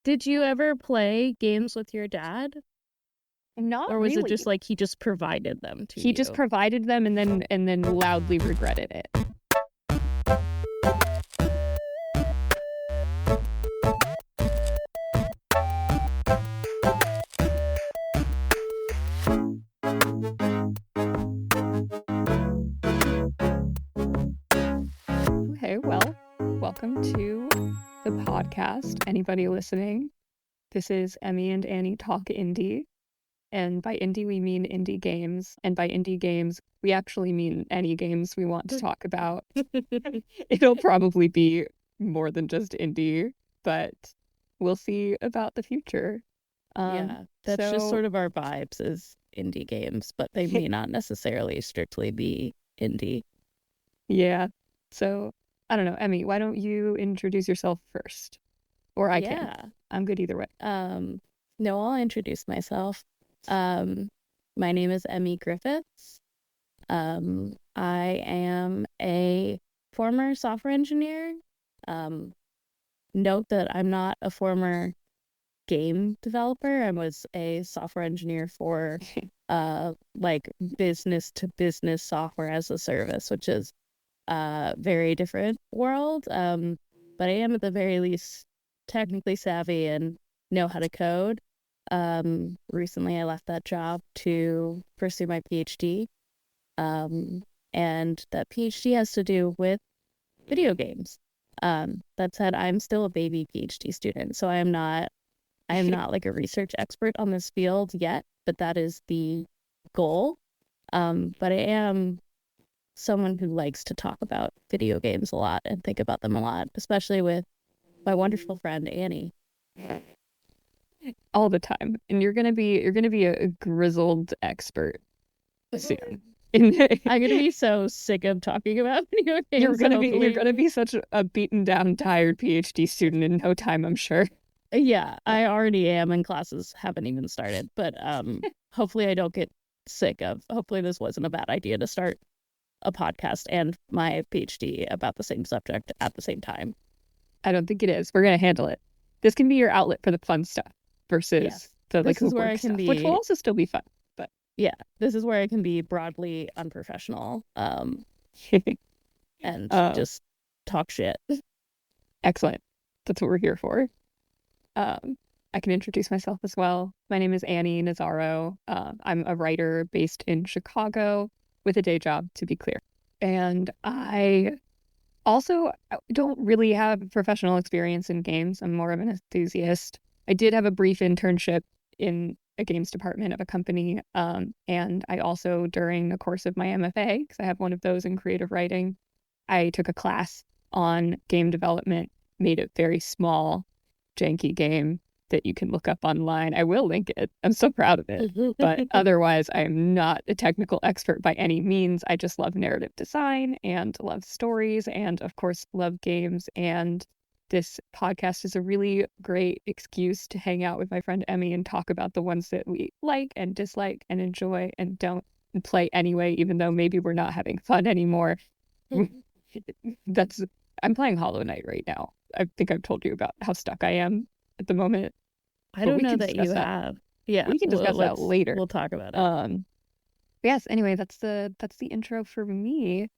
Did you ever play games with your dad? Not Or was it really. just like he just provided them to He just you? provided them and then loudly regretted it. Okay, well, welcome to the podcast. Anybody listening? This is Emmy and Annie Talk Indie. And by indie, we mean indie games. And by indie games, we actually mean any games we want to talk about. It'll probably be more than just indie, but we'll see about the future. Yeah, that's just sort of our vibes as indie games, but they may not necessarily strictly be indie. Yeah. So, I don't know. Emmy, why don't you introduce yourself first? Or I can. I'm good either way. No, I'll introduce myself. My name is Emmi Griffiths. I am a former software engineer. Note that I'm not a former game developer. I was a software engineer for like business to business software as a service, which is a very different world. But I am at the very least technically savvy and know how to code. Recently I left that job to pursue my PhD. And that PhD has to do with video games. That said, I'm still a baby PhD student, so I am not like a research expert on this field yet, but that is the goal. But I am someone who likes to talk about video games a lot and think about them a lot, especially with my wonderful friend Annie. All the time. And you're gonna be a grizzled expert soon. I'm gonna be so sick of talking about video games. You're gonna be such a beaten down, tired PhD student in no time, I'm sure. Yeah, I already am, and classes haven't even started. But hopefully I don't get sick of. Hopefully this wasn't a bad idea to start a podcast and my PhD about the same subject at the same time. I don't think it is. We're gonna handle it. This can be your outlet for the fun stuff versus the like homework stuff, which will also still be fun. But yeah, this is where I can be broadly unprofessional, and just talk shit. Excellent. That's what we're here for. I can introduce myself as well. My name is Annie Nazaro. I'm a writer based in Chicago with a day job, to be clear. And I also don't really have professional experience in games. I'm more of an enthusiast. I did have a brief internship in a games department of a company. And I also, during the course of my MFA, because I have one of those in creative writing, I took a class on game development, made a very small, janky game that you can look up online. I will link it. I'm so proud of it. But otherwise, I am not a technical expert by any means. I just love narrative design and love stories and, of course, love games. And this podcast is a really great excuse to hang out with my friend Emmy and talk about the ones that we like and dislike and enjoy and don't play anyway, even though maybe we're not having fun anymore. I'm playing Hollow Knight right now. I think I've told you about how stuck I am at the moment. I don't know that you have. Yeah, we can discuss that later. We'll talk about it. Yes. Anyway, that's the intro for me,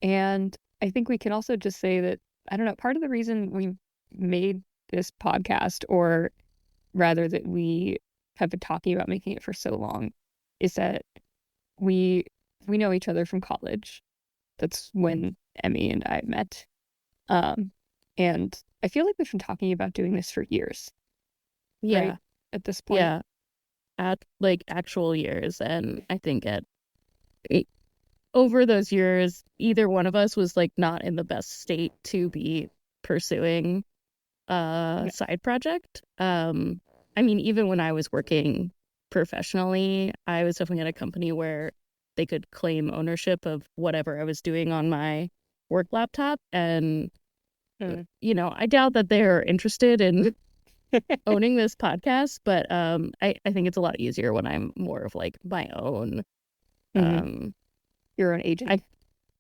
and I think we can also just say that I don't know. Part of the reason we made this podcast, or rather that we have been talking about making it for so long, is that we know each other from college. That's when Emmy and I met. And I feel like we've been talking about doing this for years. Yeah. Right? At this point. Yeah. At like actual years. And I think over those years, either one of us was like not in the best state to be pursuing a side project. I mean, even when I was working professionally, I was definitely at a company where they could claim ownership of whatever I was doing on my work laptop. And you know, I doubt that they're interested in owning this podcast, but I think it's a lot easier when I'm more of like my own your own agent.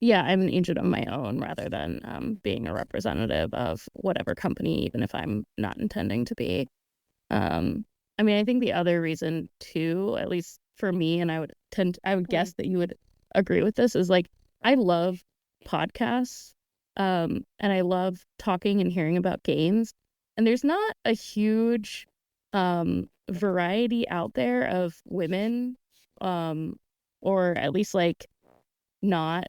Yeah, I'm an agent of my own rather than being a representative of whatever company, even if I'm not intending to be. Um, I mean, I think the other reason too, at least for me, and I would guess that you would agree with this, is like I love podcasts, and I love talking and hearing about games. And there's not a huge variety out there of women, um, or at least like not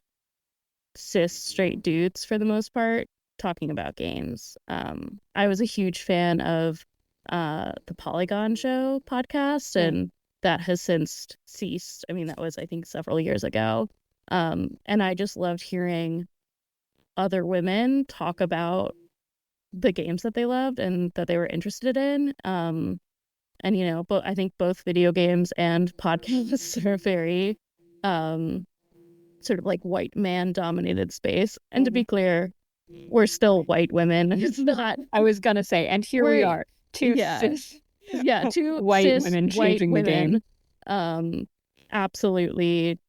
cis straight dudes for the most part talking about games. I was a huge fan of the Polygon Show podcast, and that has since ceased. I mean, that was I think several years ago. And I just loved hearing other women talk about the games that they loved and that they were interested in. And but I think both video games and podcasts are very um sort of like white man dominated space. And to be clear, we're still white women. It's not. I was gonna say, and here we are, two cis, two white cis women white changing the women, game. Absolutely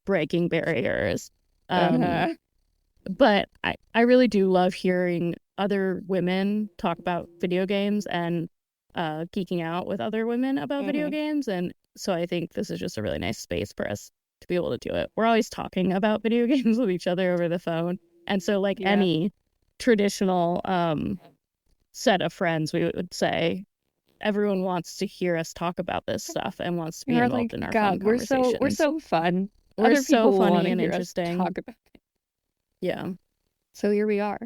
breaking barriers. But I really do love hearing other women talk about video games and geeking out with other women about video games. And so I think this is just a really nice space for us to be able to do it. We're always talking about video games with each other over the phone. And so like any traditional set of friends, we would say everyone wants to hear us talk about this stuff and wants to be involved in our fun conversations. We're so fun. We're Other so people funny and interesting. Talk about it. Yeah. So here we are.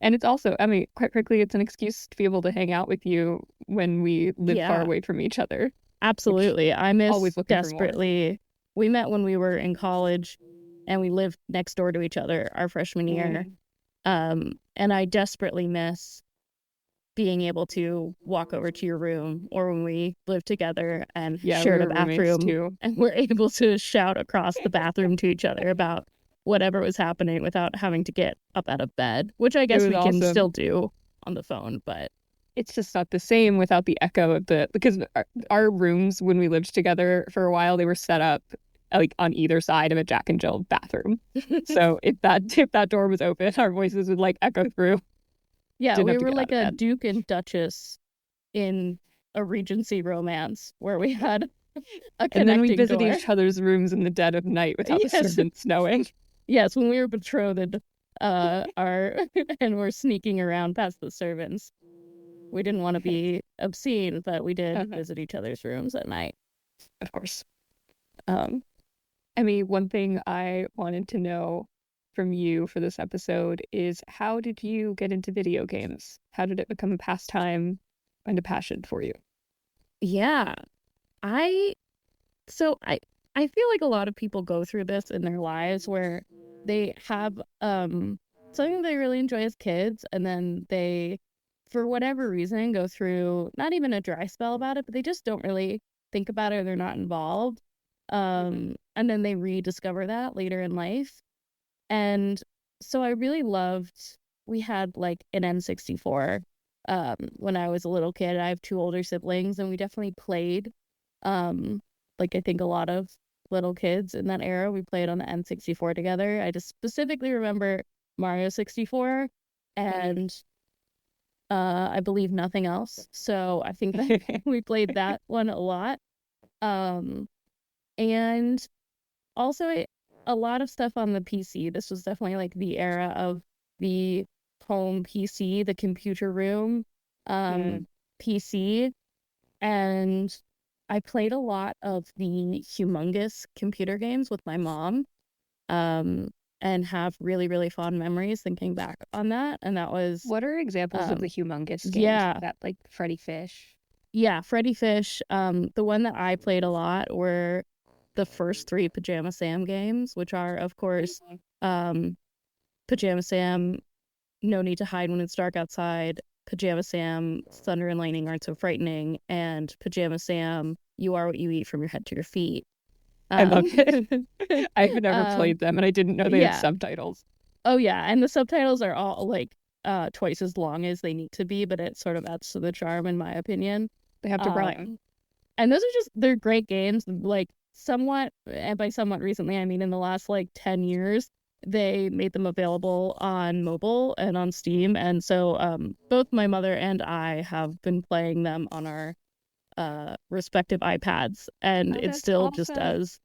And it's also, I mean, quite frankly, it's an excuse to be able to hang out with you when we live far away from each other. Absolutely. I miss desperately. We met when we were in college and we lived next door to each other our freshman year. And I desperately miss being able to walk over to your room, or when we lived together and shared a bathroom and we're able to shout across the bathroom to each other about whatever was happening without having to get up out of bed, which I guess we can still do on the phone, but it's just not the same without the echo of because our rooms when we lived together for a while, they were set up like on either side of a Jack and Jill bathroom. So if that door was open, our voices would like echo through. Yeah, we were like a Duke and Duchess in a Regency romance where we had a connecting door. And then we visited each other's rooms in the dead of night without the servants knowing. Yes, when we were betrothed, and we're sneaking around past the servants. We didn't want to be obscene, but we did visit each other's rooms at night. Of course. I mean, one thing I wanted to know from you for this episode is, how did you get into video games? How did it become a pastime and a passion for you? Yeah, I feel like a lot of people go through this in their lives where they have something they really enjoy as kids, and then they, for whatever reason, go through not even a dry spell about it, but they just don't really think about it, or they're not involved. And then they rediscover that later in life. And so I really loved, we had like an N64 when I was a little kid. I have two older siblings, and we definitely played like I think a lot of little kids in that era, we played on the N64 together. I just specifically remember Mario 64 and I believe nothing else. So I think that we played that one a lot. And also a lot of stuff on the PC. This was definitely like the era of the home PC, the computer room PC. And I played a lot of the humongous computer games with my mom, and have really, really fond memories thinking back on that. And that was... What are examples of the humongous games? Yeah. That, like Freddy Fish? Yeah, Freddy Fish. The one that I played a lot were the first three Pajama Sam games, which are, of course, Pajama Sam, No Need to Hide When It's Dark Outside, Pajama Sam, Thunder and Lightning Aren't So Frightening, and Pajama Sam, You Are What You Eat From Your Head to Your Feet. I love it. I've never played them, and I didn't know they had subtitles. Oh yeah, and the subtitles are all like twice as long as they need to be, but it sort of adds to the charm, in my opinion. They have to rhyme. And those are they're great games. Like somewhat, and by somewhat recently, I mean in the last like 10 years, they made them available on mobile and on Steam. And so both my mother and I have been playing them on our respective iPads, and Oh, it's that's still just awesome. as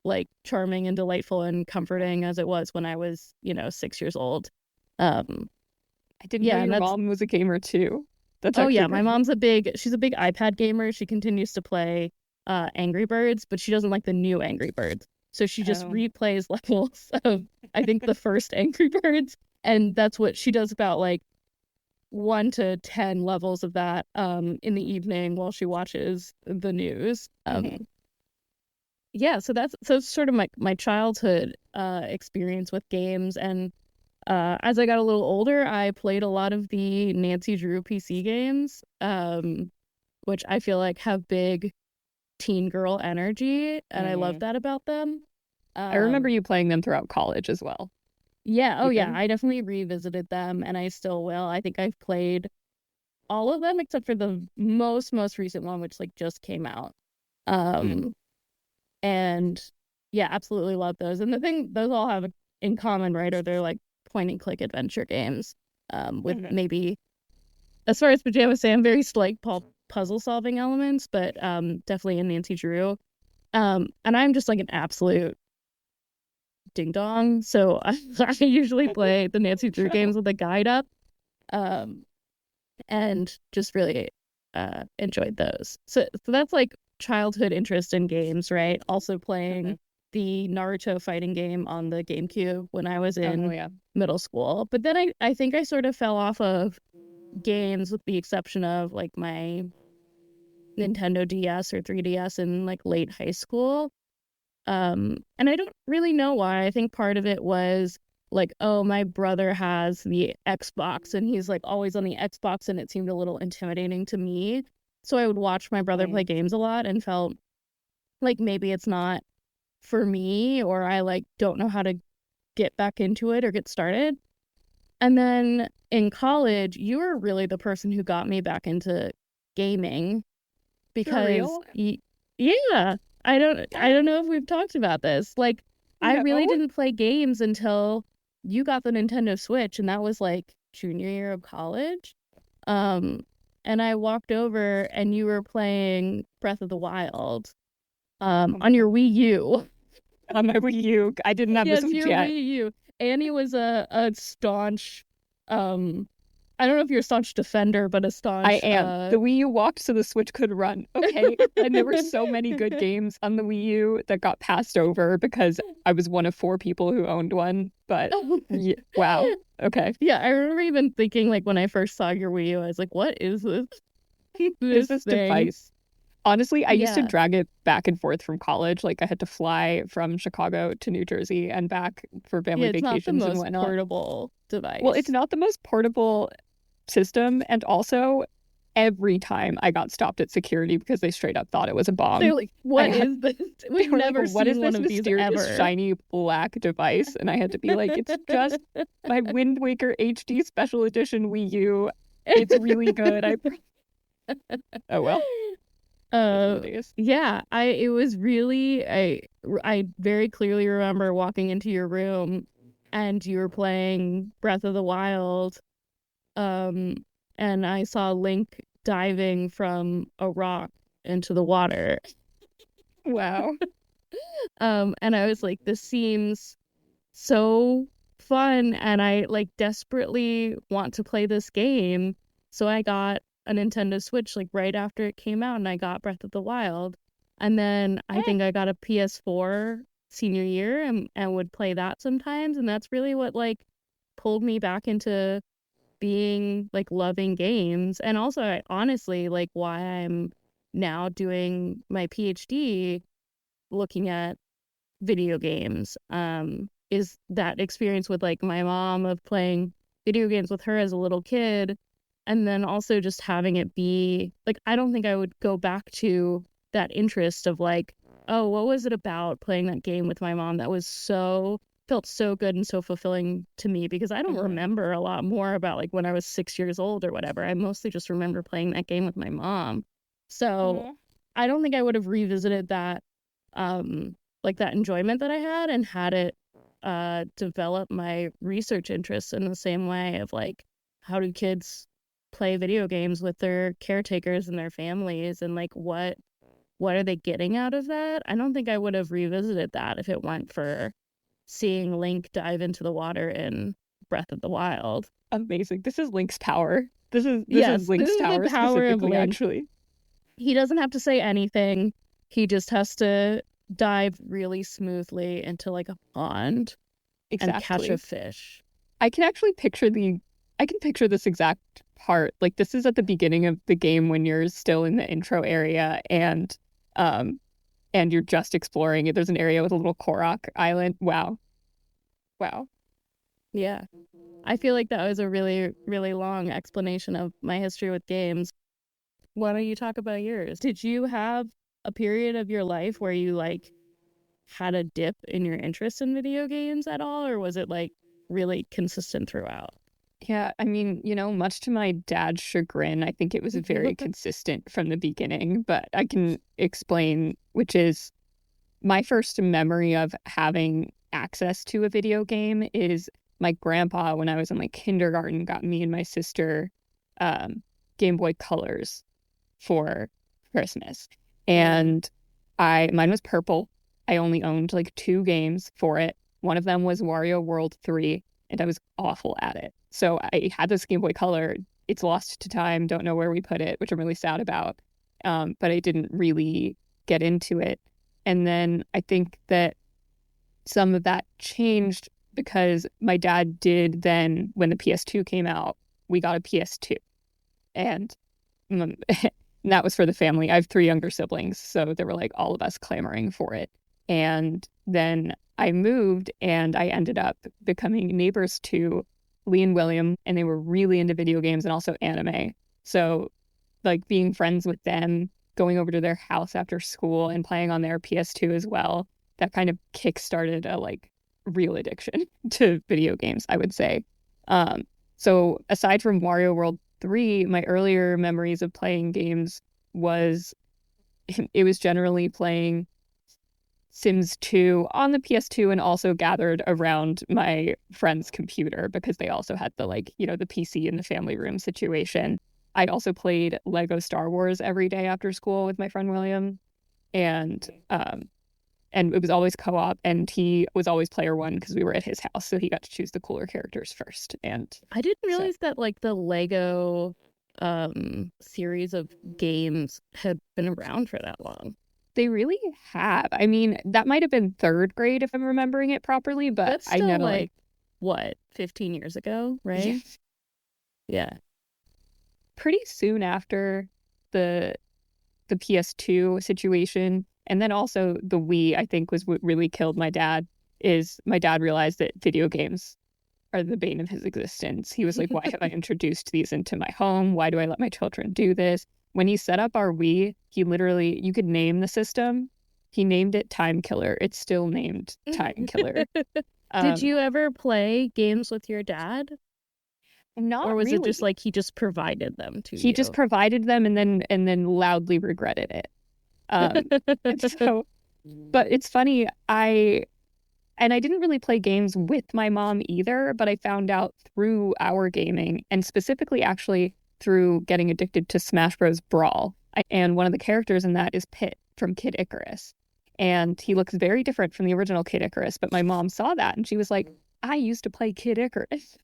like charming and delightful and comforting as it was when I was, 6 years old. Um, I didn't know yeah, and your that's mom was a gamer too. That's oh actually yeah, my great. mom's she's a big iPad gamer. She continues to play Angry Birds, but she doesn't like the new Angry Birds. So she just Oh, replays levels of I think the first Angry Birds, and that's what she does about like 1 to 10 levels of that in the evening while she watches the news. mhm. Yeah, so that's sort of my childhood experience with games. And as I got a little older, I played a lot of the Nancy Drew PC games, which I feel like have big teen girl energy, and I love Mhm. that about them. I remember Um, you playing them throughout college as well, yeah, oh yeah, even. I definitely revisited them, and I still will. I think I've played all of them except for the most recent one, which like just came out. Mm. Um, and yeah, absolutely love those. And the thing those all have in common, right, are they're like point and click adventure games, with Mhm. maybe, as far as Pajama Sam, very slight puzzle solving elements, but definitely in Nancy Drew. And I'm just like an absolute ding dong, so I usually play the Nancy Drew games with a guide up, um, and just really enjoyed those. So that's like childhood interest in games, right? Also playing Mhm. the Naruto fighting game on the GameCube when I was Oh in yeah. middle school. But then I think I sort of fell off of games with the exception of like my Nintendo DS or 3DS in like late high school. And I don't really know why. I think part of it was like, oh, my brother has the Xbox and he's like always on the Xbox, and it seemed a little intimidating to me. So I would watch my brother play Mm. games a lot and felt like maybe it's not for me, or I like don't know how to get back into it or get started. And then in college, you were really the person who got me back into gaming For because real? yeah, I don't know if we've talked about this. Like I really No. didn't play games until you got the Nintendo Switch, and that was like junior year of college. Um and I walked over and you were playing Breath of the Wild Oh my on your God. Wii U. On my Wii U, I didn't have the Yes, Switch your yet. Wii U. Annie was a staunch um I don't know if you're a staunch defender, but a I staunch am. The Wii U walked so the Switch could run. Okay. And there were so many good games on the Wii U that got passed over because I was one of four people who owned one. But yeah, wow. Okay. Yeah, I remember even thinking like when I first saw your Wii U, I was like, "What is this? Is This this thing?" device? Honestly, I used to Yeah, drag it back and forth from college. Like I had to fly from Chicago to New Jersey and back for yeah, family it's not the vacations and most whatnot. portable Well, it's device. not the most portable system. And also, every time I got stopped at security because they straight up thought it was a bomb. They're like, I "What had is this? They We've were like, never what is seen one this of these mysterious ever." shiny black device? And I had to be like, it's just my Wind Waker HD Special Edition Wii U. It's really good. Oh well, those were the Uh, days. yeah, I it was really I very clearly remember walking into your room and you were playing Breath of the Wild. Um, and I saw Link diving from a rock into the water. Wow. And I was like, this seems so fun, and I like desperately want to play this game. So I got a Nintendo Switch like right after it came out, and I got Breath of the Wild. And then I Eh. think I got a PS4 senior year and would play that sometimes. And that's really what like pulled me back into being like loving games. And also, I honestly like why I'm now doing my PhD looking at video games, is that experience with like my mom of playing video games with her as a little kid, and then also just having it be like I don't think I would go back to that interest of like, oh, what was it about playing that game with my mom that was so felt so good and so fulfilling to me, because I don't Mhm. remember a lot more about like when I was 6 years old or whatever. I mostly just remember playing that game with my mom. So Aw. I don't think I would have revisited that, um like that enjoyment that I had and had it develop my research interests in the same way of like, how do kids play video games with their caretakers and their families, and like what are they getting out of that? I don't think I would have revisited that if it weren't for seeing Link dive into the water in Breath of the Wild. Amazing. This is Link's power. This is Yes, this Link's is the tower power of specifically, Link. actually. He doesn't have to say anything. He just has to dive really smoothly into like a pond and catch a Exactly. fish. I can actually I can picture this exact part. Like this is at the beginning of the game when you're still in the intro area um and you're just exploring it. There's an area with a little Korok island. Wow. Wow. Yeah. I feel like that was a really, really long explanation of my history with games. Why don't you talk about yours? Did you have a period of your life where you like had a dip in your interest in video games at all, or was it like really consistent throughout? Yeah, I mean, much to my dad's chagrin, I think it was very consistent from the beginning, but I can explain, which is my first memory of having access to a video game is my grandpa, when I was in like kindergarten, got me and my sister um, Game Boy Colors for Christmas. And mine was purple. I only owned like two games for it. One of them was Wario World 3, and I was awful at it. So I had this Game Boy Color. It's lost to time, don't know where we put it, which I'm really sad about. But I didn't really get into it. And then I think that some of that changed because my dad did then, when the PS2 came out, we got a PS2. And um, and that was for the family. I have three younger siblings, so there were like all of us clamoring for it. And then I moved and I ended up becoming neighbors to Lee and William, and they were really into video games and also anime. So, like being friends with them, going over to their house after school and playing on their PS2 as well, that kind of kick-started a like real addiction to video games, I would say. Um, so aside from Wario World 3, my earlier memories of playing games was it was generally playing Sims 2 on the PS2 and also gathered around my friend's computer because they also had the like, the PC in the family room situation. I also played Lego Star Wars every day after school with my friend William, and and it was always co-op, and he was always player one because we were at his house, so he got to choose the cooler characters first. And I didn't so realize that like the Lego series of games had been around for that long. they really have. I mean, that might have been third grade if I'm remembering it properly, but That's I still never like what, 15 years ago, yeah, right? Yeah. pretty soon after the the PS2 situation, and then also the Wii, I think was what really killed my dad. Is my dad realized that video games are the bane of his existence. He was like, why have I introduced these into my home? Why do I let my children do this? When he set up our Wii, he literally, you could name the system. He named it Time Killer. It's still named Time Killer. Did Um, you ever play games with your dad? Not Or was it just really. like he just provided them to He just you? provided them and then loudly regretted it. And so, but it's funny, I didn't really play games with my mom either, but I found out through our gaming, and specifically actually through getting addicted to Smash Bros. Brawl. And one of the characters in that is Pit from Kid Icarus. And he looks very different from the original Kid Icarus, but my mom saw that and she was like, I used to play Kid Icarus.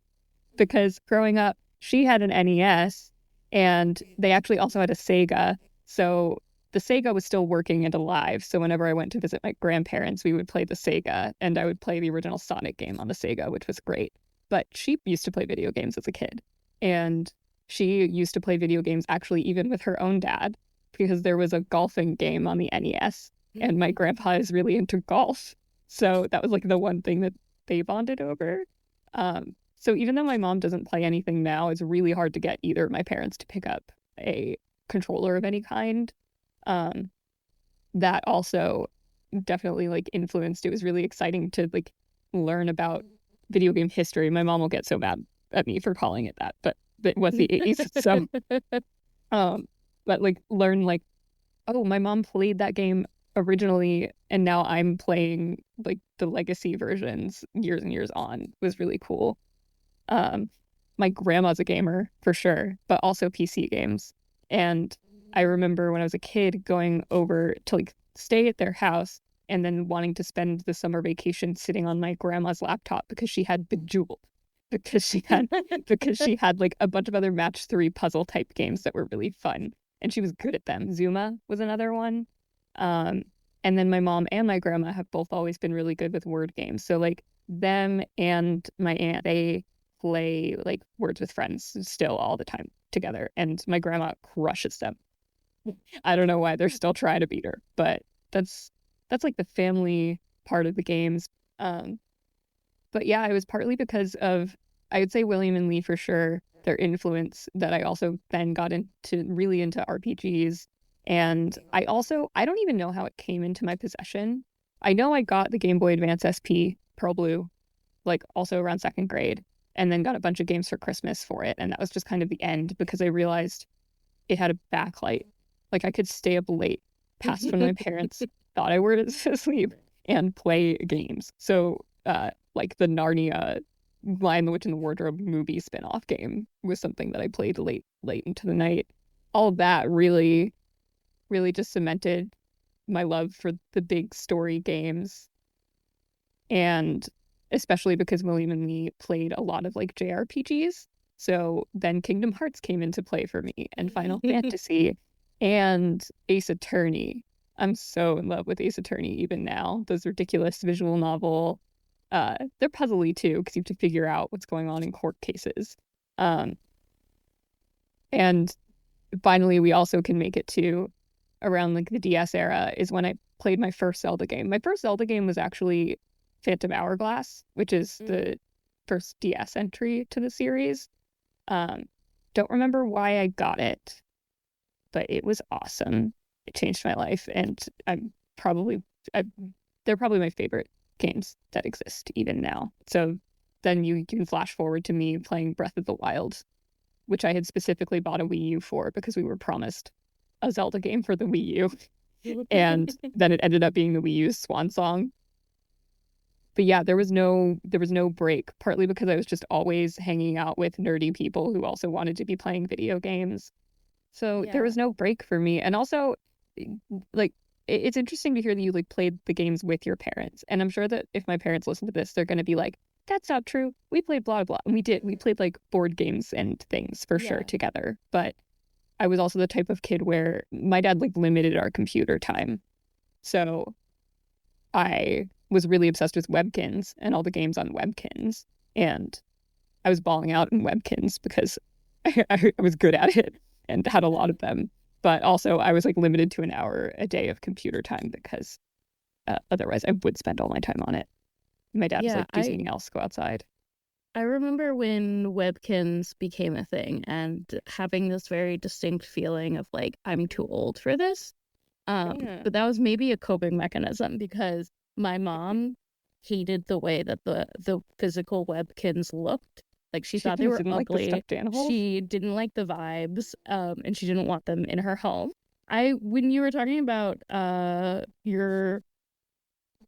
Because growing up, she had an NES and they actually also had a Sega. So the Sega was still working and alive. So whenever I went to visit my grandparents, we would play the Sega and I would play the original Sonic game on the Sega, which was great. But she used to play video games as a kid. And she used to play video games actually even with her own dad because there was a golfing game on the NES and my grandpa is really into golf. So that was like the one thing that they bonded over. So even though my mom doesn't play anything now, it's really hard to get either of my parents to pick up a controller of any kind. Um, that also definitely like influenced. It was really exciting to like learn about video game history. My mom will get so mad at me for calling it that, but it was the 80s. So um but like learn like, oh, my mom played that game originally And now I'm playing like the legacy versions years and years on. It was really cool. Um, my grandma's a gamer for sure, but also PC games. And I remember when I was a kid going over to like stay at their house and then wanting to spend the summer vacation sitting on my grandma's laptop because she had Bejeweled, because she had because she had like a bunch of other match three puzzle type games that were really fun and she was good at them. Zuma was another one. Um, and then my mom and my grandma have both always been really good with word games. So like them and my aunt, they play like Words with Friends still all the time together, and my grandma crushes them. I don't know why they're still trying to beat her, but that's that's like the family part of the games. Um, but yeah, it was partly because of, I would say William and Lee for sure, their influence that I also then got into really into RPGs. And I don't even know how it came into my possession. I know I got the Game Boy Advance SP Pearl Blue like also around second grade, and then got a bunch of games for Christmas for it. And that was just kind of the end because I realized it had a backlight. Like I could stay up late past when my parents thought I were asleep and play games. So like the Narnia Lion, the Witch, and the Wardrobe movie spin-off game was something that I played late into the night. All of that really, really just cemented my love for the big story games. And especially because William and me played a lot of like JRPGs. So then Kingdom Hearts came into play for me, and Final Fantasy and Ace Attorney. I'm so in love with Ace Attorney even now. Those ridiculous visual novel. They're puzzly too because you have to figure out what's going on in court cases. Um, and finally, we also can make it to around like the DS era is when I played my first Zelda game. My first Zelda game was actually Phantom Hourglass, which is the first DS entry to the series. Um, don't remember why I got it, but it was awesome. It changed my life, and probably, I, they're probably my favorite games that exist even now. So then you can flash forward to me playing Breath of the Wild, which I had specifically bought a Wii U for because we were promised a Zelda game for the Wii U. And then it ended up being the Wii U's swan song. But yeah, there was no break, partly because I was just always hanging out with nerdy people who also wanted to be playing video games. So there Yeah. was no break for me. And also like it's interesting to hear that you like played the games with your parents. And I'm sure that if my parents listen to this, they're going to be like, that's not true. We played blah blah. And we did. We played like board games and things for sure Yeah. together. But I was also the type of kid where my dad like limited our computer time. So I was really obsessed with Webkins and all the games on Webkins. And I was balling out in Webkins because I was good at it and had a lot of them. But also, I was like limited to an hour a day of computer time because otherwise I would spend all my time on it. My dad was Yeah, like, do something else, go outside. I remember when Webkins became a thing and having this very distinct feeling of like, I'm too old for this. Yeah. But that was maybe a coping mechanism because my mom hated the way that the physical Webkins looked. Like she She thought they were didn't like the ugly. stuffed animals. She didn't like the vibes, and she didn't want them in her home. When you were talking about your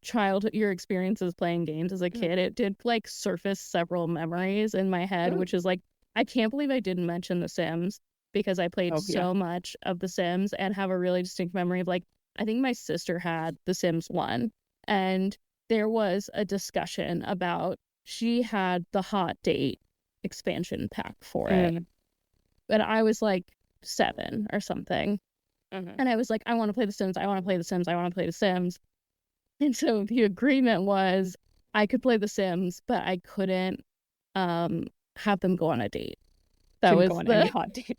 childhood, your experiences playing games as a Mm. kid, it did like surface several memories in my head, Good. which is like, I can't believe I didn't mention The Sims because I played Oh, yeah. so much of The Sims and have a really distinct memory of like, I think my sister had The Sims 1, and there was a discussion about she had the Hot Date expansion pack for it. Mm. But I was like 7 or something. Mhm. And I was like, I want to play The Sims. I want to play The Sims. I want to play The Sims. And so the agreement was I could play The Sims, but I couldn't um have them go on a date. That Couldn't go was on any the hot date.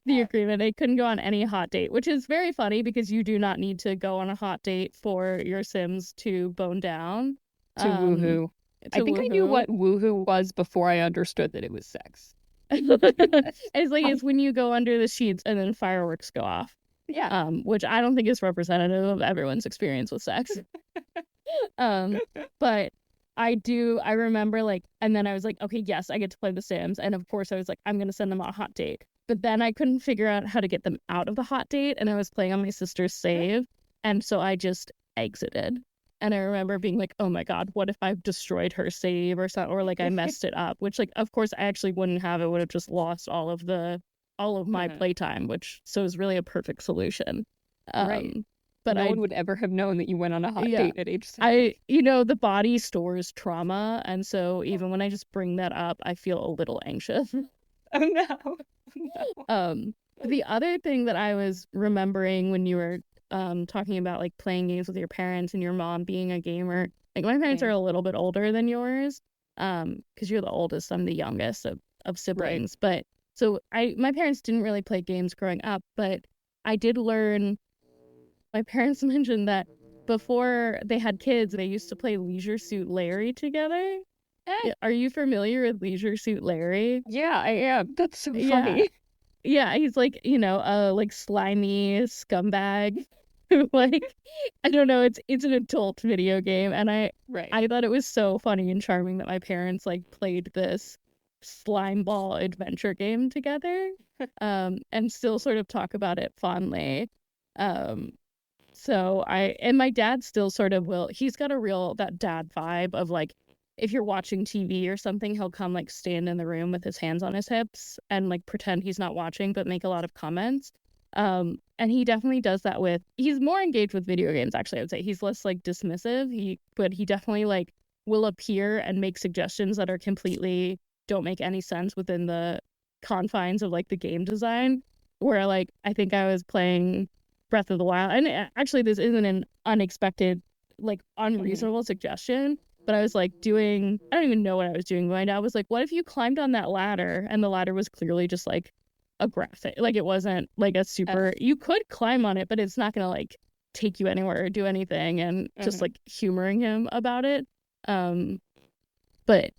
the agreement. They couldn't go on any hot date, which is very funny because you do not need to go on a hot date for your Sims to bone down. To Um woohoo. I to think I knew woohoo. what woohoo was before I understood that it was sex. It's like I, it's when you go under the sheets and then fireworks go off. yeah. Which I don't think is representative of everyone's experience with sex. Um, but I remember like, and then I was like, okay, yes, I get to play The Sims. And of course I was like, I'm going to send them on a hot date. But then I couldn't figure out how to get them out of the hot date. And I was playing on my sister's save. And so I just exited. And I remember being like, oh my God, what if I've destroyed her save or something, or like I messed it up, which like, of course I actually wouldn't have. It would have just lost all of my playtime, which so is really a perfect solution. Right. But No one would ever have known that you went on a hot yeah, date at age 7. the body stores trauma. And so even when I just bring that up, I feel a little anxious. Oh no. No. The other thing that I was remembering when you were talking about like playing games with your parents and your mom being a gamer, like my parents are a little bit older than yours, because you're the oldest, I'm the youngest of siblings. Right. But so my parents didn't really play games growing up, but I did learn. My parents mentioned that before they had kids, they used to play Leisure Suit Larry together. Are you familiar with Leisure Suit Larry? Yeah, I am. That's so Yeah. funny. Yeah, he's like, a like slimy scumbag who like I don't know, it's an adult video game, and Right. I thought it was so funny and charming that my parents like played this slime ball adventure game together, and still sort of talk about it fondly. Um so and my dad still sort of will, he's got a real that dad vibe of like, if you're watching TV or something, he'll come like stand in the room with his hands on his hips and like pretend he's not watching but make a lot of comments. And he definitely does that he's more engaged with video games, actually. I would say he's less like dismissive. But he definitely like will appear and make suggestions that are completely don't make any sense within the confines of like the game design. Where like I think I was playing Breath of the Wild, and actually this isn't an unexpected, like unreasonable suggestion, but I was like I don't even know what I was doing. My dad was like, what if you climbed on that ladder? And the ladder was clearly just like a graphic. Like it wasn't like a super, you could climb on it, but it's not going to like take you anywhere or do anything. And just like humoring him about it. But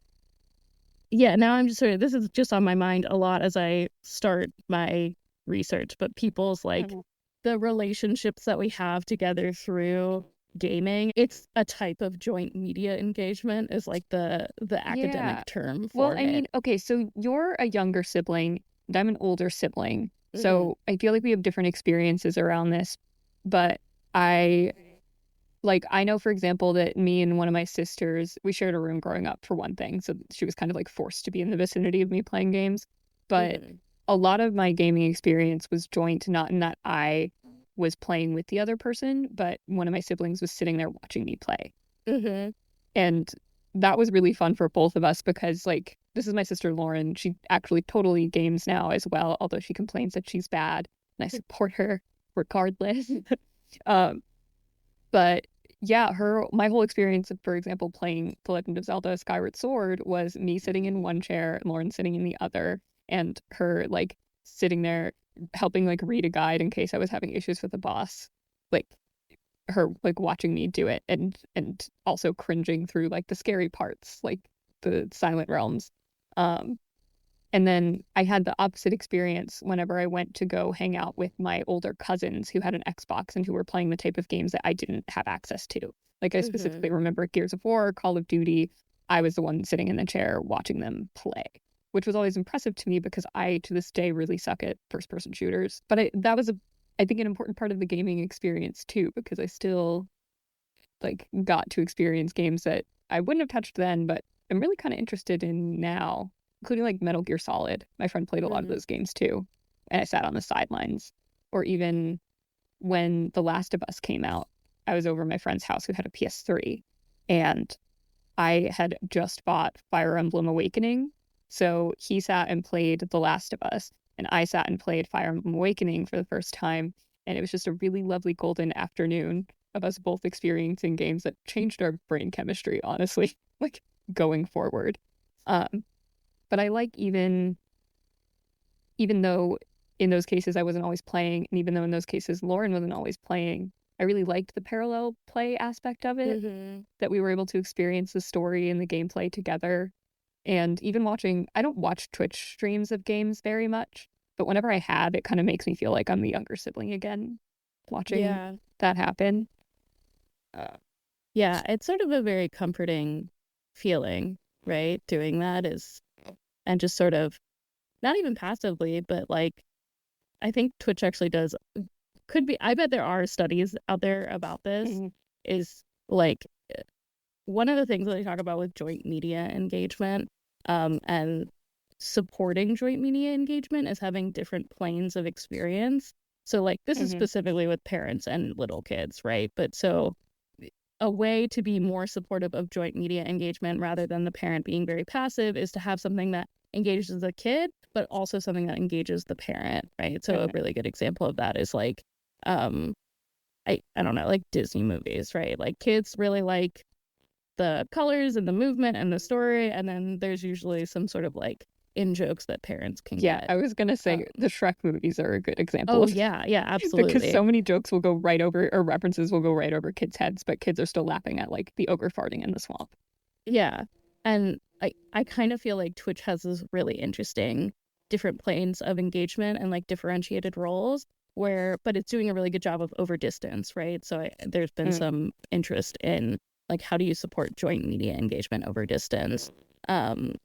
yeah, now I'm just this is just on my mind a lot as I start my research, but people's like the relationships that we have together through gaming, it's a type of joint media engagement is like the academic term for Well, I mean, okay, so you're a younger sibling and I'm an older sibling. So I feel like we have different experiences around this, but I know, for example, that me and one of my sisters, we shared a room growing up for one thing. So she was kind of like forced to be in the vicinity of me playing games. But a lot of my gaming experience was joint, not in that I was playing with the other person, but one of my siblings was sitting there watching me play. And that was really fun for both of us because, like, this is my sister Lauren. She actually totally games now as well, although she complains that she's bad, and I support her regardless. But yeah, my whole experience of, for example, playing The Legend of Zelda Skyward Sword was me sitting in one chair, Lauren sitting in the other, and her like sitting there helping like read a guide in case I was having issues with the boss. Like her like watching me do it and also cringing through like the scary parts, like the Silent Realms. And then I had the opposite experience whenever I went to go hang out with my older cousins who had an Xbox and who were playing the type of games that I didn't have access to. Like I specifically remember Gears of War, Call of Duty. I was the one sitting in the chair watching them play, which was always impressive to me because I, to this day, really suck at first-person shooters. But that was, I think, an important part of the gaming experience too, because I still like got to experience games that I wouldn't have touched then, but I'm really kind of interested in now, including like Metal Gear Solid. My friend played a lot of those games too, and I sat on the sidelines. Or even when The Last of Us came out, I was over at my friend's house who had a PS3, and I had just bought Fire Emblem Awakening. So he sat and played The Last of Us, and I sat and played Fire Emblem Awakening for the first time. And it was just a really lovely golden afternoon of us both experiencing games that changed our brain chemistry, honestly, like going forward. But I like even though in those cases I wasn't always playing, and even though in those cases Lauren wasn't always playing, I really liked the parallel play aspect of it, that we were able to experience the story and the gameplay together. And even I don't watch Twitch streams of games very much, but whenever I have, it kind of makes me feel like I'm the younger sibling again, watching that happen. Yeah, it's sort of a very comforting feeling, right? Doing that and just sort of, not even passively, but like, I think Twitch actually could be, I bet there are studies out there about this. is like one of the things that I talk about with joint media engagement and supporting joint media engagement is having different planes of experience. So like this is specifically with parents and little kids, right? But so a way to be more supportive of joint media engagement rather than the parent being very passive is to have something that engages the kid, but also something that engages the parent, right? So a really good example of that is like, I don't know, like Disney movies, right? Like kids really like the colors and the movement and the story, and then there's usually some sort of like in jokes that parents can Yeah, get. I was gonna say the Shrek movies are a good example Oh of yeah, because absolutely. so many jokes will go right over, or references will go right over kids' heads, but kids are still laughing at like the ogre farting in the swamp. Yeah. And I kind of feel like Twitch has this really interesting different planes of engagement and like differentiated roles but it's doing a really good job of over distance, right? So there's been some interest in like how do you support joint media engagement over distance? And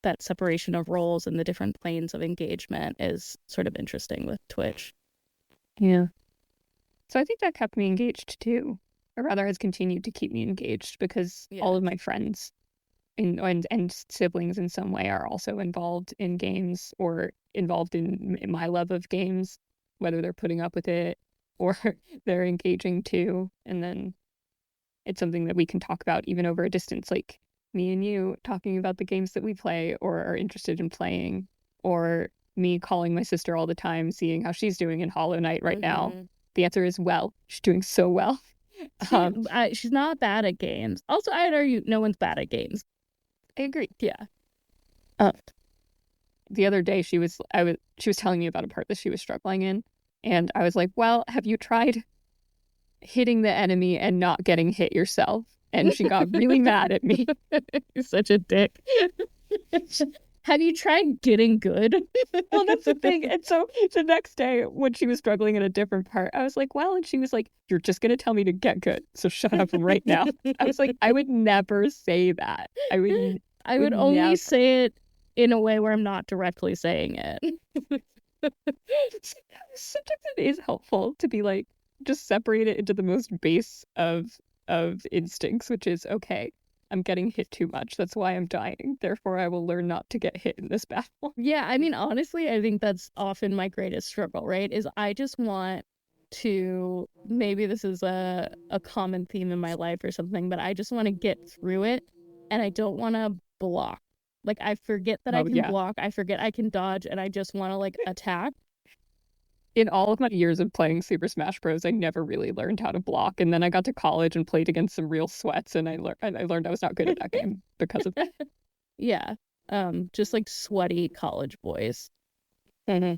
that separation of roles and the different planes of engagement is sort of interesting with Twitch. Yeah. So I think that kept me engaged too, or rather has continued to keep me engaged because all Yeah. of my friends and siblings in some way are also involved in games or involved in my love of games, whether they're putting up with it or they're engaging too. And then it's something that we can talk about even over a distance, like me and you talking about the games that we play or are interested in playing, or me calling my sister all the time, seeing how she's doing in Hollow Knight right now. The answer is well. She's doing so well. She's not bad at games. Also, I'd argue no one's bad at games. I agree. Yeah. The other day she was telling me about a part that she was struggling in, and I was like, well, have you tried hitting the enemy and not getting hit yourself? And she got really mad at me. You're such a dick. Have you tried getting good? Well, that's the thing. And so the next day when she was struggling in a different part, I was like, well, and she was like, you're just going to tell me to get good. So shut up right now. I was like, I would never say that. I would would only never. say it in a way where I'm not directly saying it. Sometimes it is helpful to be like, just separate it into the most base of instincts, which is okay. I'm getting hit too much. That's why I'm dying. Therefore, I will learn not to get hit in this battle. Yeah, I mean, honestly, I think that's often my greatest struggle, right? Is I just want to, maybe this is a common theme in my life or something, but I just want to get through it and I don't want to block. Like, I forget that I can block, I forget I can dodge, and I just want to like attack. In all of my years of playing Super Smash Bros., I never really learned how to block. And then I got to college and played against some real sweats, and I learned I was not good at that game because of that. Yeah. Just like sweaty college boys. Yeah.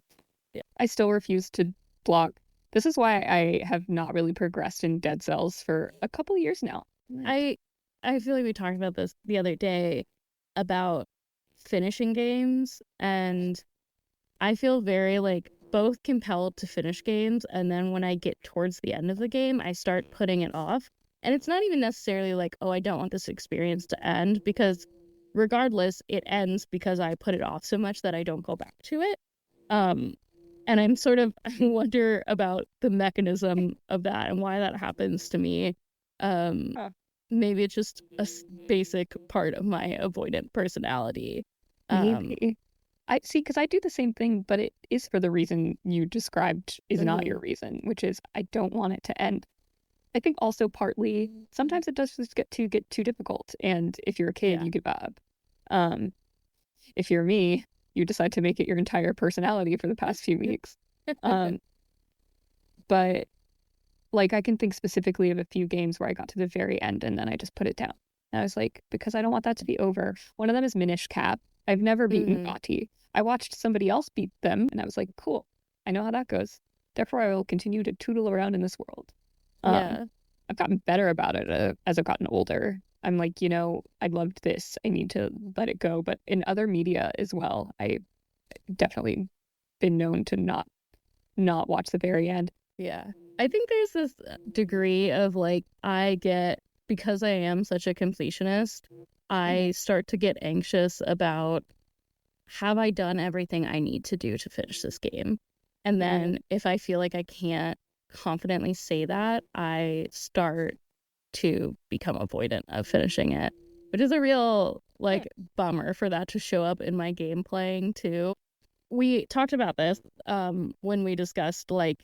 I still refuse to block. This is why I have not really progressed in Dead Cells for a couple years now. I feel like we talked about this the other day about finishing games, and I feel very like both compelled to finish games, and then when I get towards the end of the game, I start putting it off. And it's not even necessarily like, oh, I don't want this experience to end, because regardless, it ends because I put it off so much that I don't go back to it. And I'm sort of, I wonder about the mechanism of that and why that happens to me. Maybe it's just a basic part of my avoidant personality. Maybe. I see, because I do the same thing, but it is for the reason you described is not your reason, which is I don't want it to end. I think also partly sometimes it does just get too difficult, and if you're a kid, you give up. If you're me, you decide to make it your entire personality for the past few weeks. But like I can think specifically of a few games where I got to the very end and then I just put it down. And I was like, because I don't want that to be over. One of them is Minish Cap. I've never beaten Bati. I watched somebody else beat them, and I was like, cool, I know how that goes. Therefore, I will continue to tootle around in this world. Yeah. I've gotten better about it as I've gotten older. I'm like, I loved this. I need to let it go. But in other media as well, I definitely been known to not watch the very end. Yeah. I think there's this degree of like, because I am such a completionist, I start to get anxious about, have I done everything I need to do to finish this game? And then if I feel like I can't confidently say that, I start to become avoidant of finishing it, which is a real like bummer for that to show up in my game playing too. We talked about this when we discussed like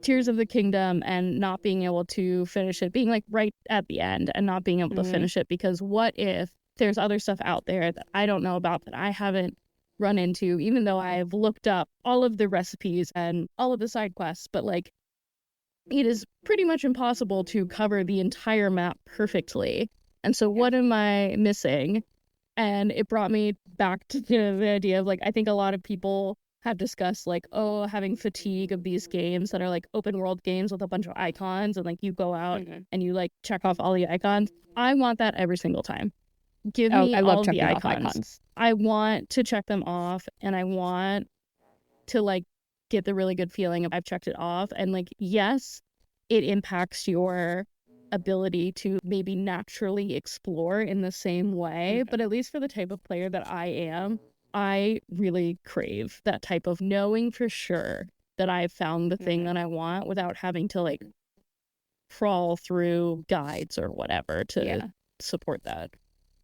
Tears of the Kingdom and not being able to finish it, being like right at the end and not being able to finish it, because what if there's other stuff out there that I don't know about, that I haven't run into, even though I've looked up all of the recipes and all of the side quests, but like it is pretty much impossible to cover the entire map perfectly. And so what am I missing? And it brought me back to the idea of like, I think a lot of people have discussed like, oh, having fatigue of these games that are like open world games with a bunch of icons, and like you go out and you like check off all the icons. I want that every single time. Give Oh, me I love all of the checking off icons. icons. I want to check them off, and I want to like get the really good feeling of I've checked it off. And like, yes, it impacts your ability to maybe naturally explore in the same way, but at least for the type of player that I am, I really crave that type of knowing for sure that I've found the thing that I want without having to like crawl through guides or whatever to support that.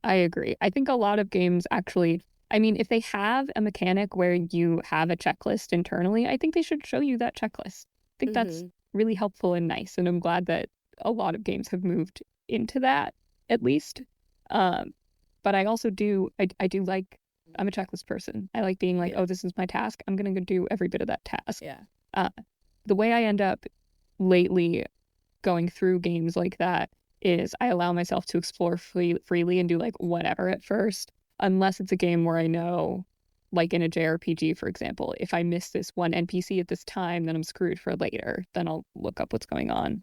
I agree. I think a lot of games actually, I mean, if they have a mechanic where you have a checklist internally, I think they should show you that checklist. I think that's really helpful and nice. And I'm glad that a lot of games have moved into that, at least. But I also I do like, I'm a checklist person. I like being like, oh, this is my task. I'm going to do every bit of that task. The way I end up lately going through games like that is I allow myself to explore freely and do like whatever at first, unless it's a game where I know, like in a JRPG, for example, if I miss this one NPC at this time, then I'm screwed for later. Then I'll look up what's going on.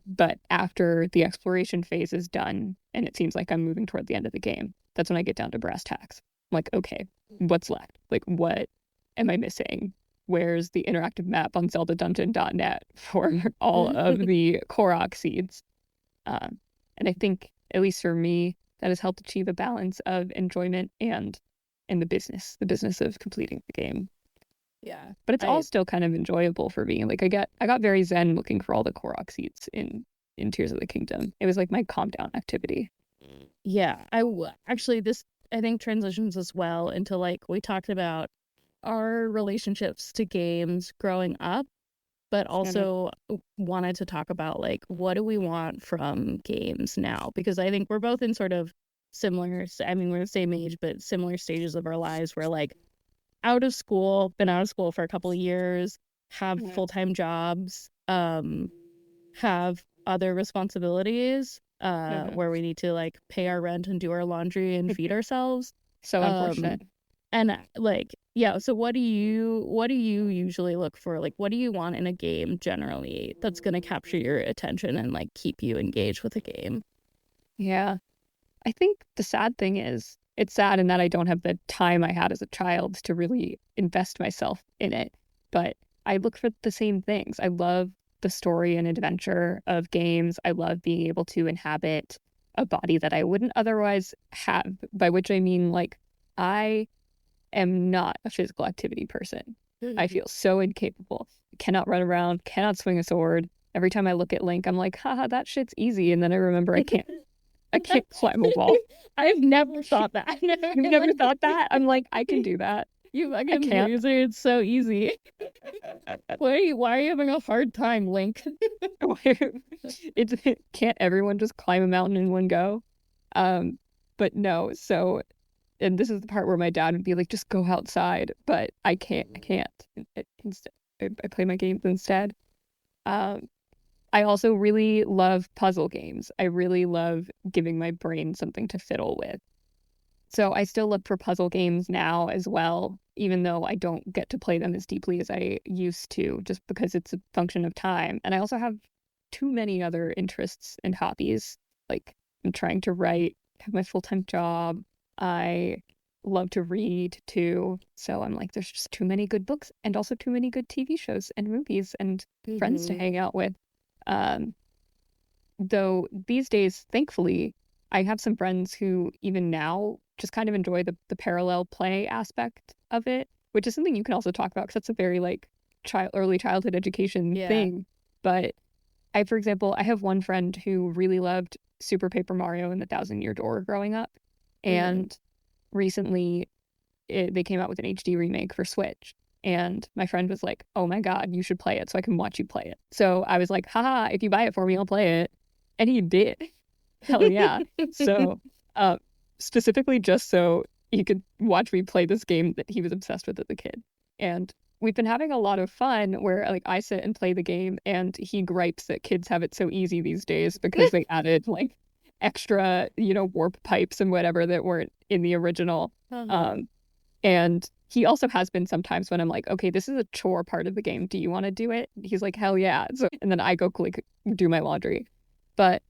But after the exploration phase is done and it seems like I'm moving toward the end of the game, that's when I get down to brass tacks. I'm like, okay, what's left? Like, what am I missing? Where's the interactive map on ZeldaDungeon.net for all of the Korok seeds? And I think, at least for me, that has helped achieve a balance of enjoyment and the business of completing the game. Yeah. But it's all still kind of enjoyable for me. Like I got very zen looking for all the Korok seeds in Tears of the Kingdom. It was like my calm down activity. Yeah. Actually, this I think transitions as well into like we talked about our relationships to games growing up, but also wanted to talk about like what do we want from games now, because I think we're both in sort of similar, I mean we're the same age, but similar stages of our lives where like been out of school for a couple of years, have full-time jobs, have other responsibilities where we need to like pay our rent and do our laundry and feed ourselves. So unfortunate. And like, yeah, so what do you usually look for? Like, what do you want in a game generally that's going to capture your attention and like keep you engaged with a game? Yeah. I think the sad thing is it's sad in that I don't have the time I had as a child to really invest myself in it. But I look for the same things. I love the story and adventure of games. I love being able to inhabit a body that I wouldn't otherwise have, by which I mean like I am not a physical activity person. I feel so incapable. Cannot run around, cannot swing a sword. Every time I look at Link, I'm like, haha, that shit's easy. And then I remember I can't climb a wall. I've never thought that. You've never thought that? I'm like, I can do that. You fucking loser, it's so easy. Why are you having a hard time, Link? Can't everyone just climb a mountain in one go? But no, so, and this is the part where my dad would be like, just go outside, but I can't. Instead, I play my games instead. I also really love puzzle games. I really love giving my brain something to fiddle with. So I still look for puzzle games now as well, even though I don't get to play them as deeply as I used to, just because it's a function of time. And I also have too many other interests and hobbies. Like I'm trying to write, have my full-time job. I love to read too. So I'm like, there's just too many good books and also too many good TV shows and movies and friends to hang out with. Though these days, thankfully, I have some friends who even now just kind of enjoy the parallel play aspect of it, which is something you can also talk about because that's a very like early childhood education thing. But for example, I have one friend who really loved Super Paper Mario and the Thousand Year Door growing up. And recently they came out with an HD remake for Switch. And my friend was like, oh my God, you should play it so I can watch you play it. So I was like, haha, if you buy it for me, I'll play it. And he did. Hell yeah. So specifically just so he could watch me play this game that he was obsessed with as a kid. And we've been having a lot of fun where like I sit and play the game and he gripes that kids have it so easy these days because they added like extra, warp pipes and whatever that weren't in the original. And he also has been sometimes when I'm like, okay, this is a chore part of the game. Do you want to do it? He's like, hell yeah. So, and then I go do my laundry. But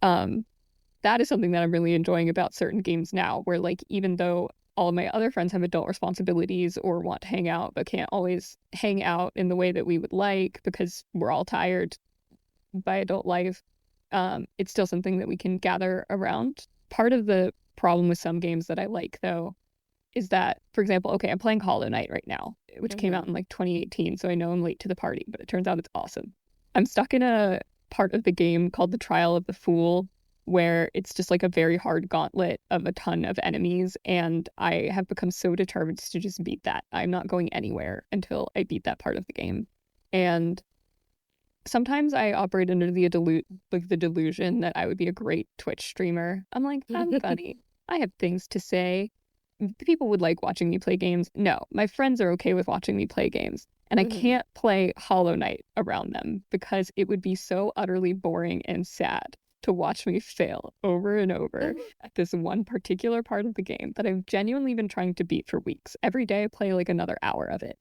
that is something that I'm really enjoying about certain games now, where like even though all of my other friends have adult responsibilities or want to hang out but can't always hang out in the way that we would like because we're all tired by adult life, it's still something that we can gather around. Part of the problem with some games that I like, though, is that, for example, okay, I'm playing Hollow Knight right now, which came out in like 2018, so I know I'm late to the party, but it turns out it's awesome. I'm stuck in a part of the game called the Trial of the Fool, where it's just like a very hard gauntlet of a ton of enemies, and I have become so determined to just beat that. I'm not going anywhere until I beat that part of the game. And sometimes I operate under the delusion that I would be a great Twitch streamer. I'm like, I'm funny. I have things to say. People would like watching me play games. No, my friends are okay with watching me play games. And I can't play Hollow Knight around them because it would be so utterly boring and sad to watch me fail over and over at this one particular part of the game that I've genuinely been trying to beat for weeks. Every day I play like another hour of it.